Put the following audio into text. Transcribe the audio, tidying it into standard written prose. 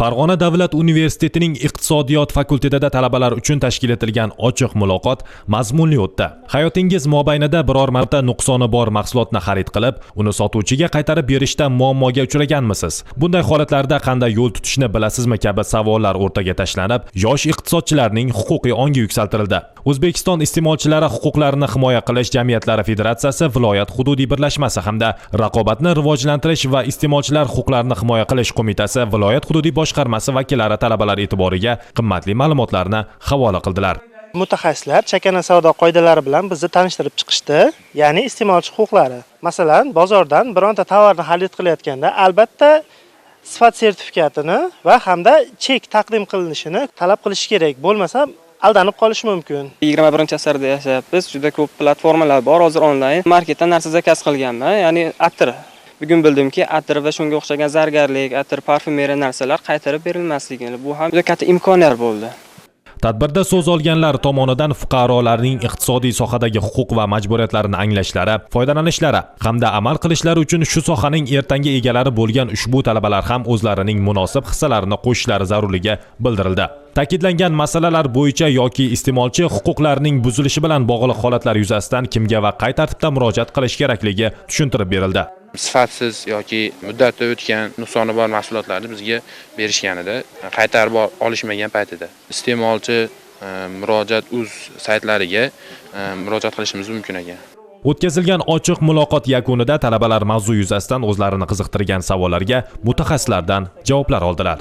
Farg'ona davlat universitetining iqtisodiyot fakultetida talabalar uchun tashkil etilgan ochiq muloqot mazmunli o'tdi. Hayotingiz mobaynida biror marta nuqsoni bor mahsulotni xarid qilib, uni sotuvchiga qaytarib berishda muammoga uchraganmisiz? Bunday holatlarda qanday yo'l tutishni bilasizmi kabi savollar o'rtaga tashlanib, yosh iqtisodchilarning huquqiy ongi yuksaltirildi. O'zbekiston iste'molchilari huquqlarini himoya qilish jamiyatlari federatsiyasi viloyat hududiy birlashmasi hamda raqobatni rivojlantirish va iste'molchilar huquqlarini himoya qilish qo'mitasi viloyat hududiy boshqarmasi vakillari talabalar e'tiboriga qimmatli ma'lumotlarni havola qildilar. Mutaxassislar chakana savdo qoidalari bilan bizni tanishtirib chiqishdi, ya'ni iste'molchi huquqlari. Masalan, bozordan bironta tovarni xarid qilayotganda albatta sifat sertifikatini va hamda chek taqdim qilinishini talab qilish kerak. Bo'lmasa aldanib qolish mumkin. 21-asrda yashayapmiz. Juda ko'p platformalar bor, hozir onlayn. Marketdan narsa zakaz qilganman, ya'ni atir. Bugun bildimki, atir va shunga o'xshagan zargarlik, atir, parfumeriya narsalar qaytarib berilmasligini. Bu ham juda katta imkoniyat bo'ldi. Tadbirda so'z olganlar tomonidan fuqarolarning iqtisodiy sohadagi huquq va majburiyatlarini anglashlari, foydalanishlari hamda amal qilishlari uchun shu sohaning ertangi egalari bo'lgan ushbu talabalar ham o'zlarining munosib hissalarini qo'shishlari zarurligi bildirildi. Ta'kidlangan masalalar bo'yicha yoki iste'molchi huquqlarining buzilishi bilan bog'liq holatlar yuzasidan kimga va qay tartibda murojaat qilish kerakligi tushuntirib berildi. Sifatsiz yoki muddati o'tgan nuqsoni bor mahsulotlarni bizga berishganida, qaytarib olishmagan paytida iste'molchi murojaat.uz saytlariga murojaat qilishimiz mumkin ekan. O'tkazilgan ochiq muloqot yakunida talabalar mavzu yuzasidan o'zlarini qiziqtirgan savollarga mutaxassislardan javoblar oldilar.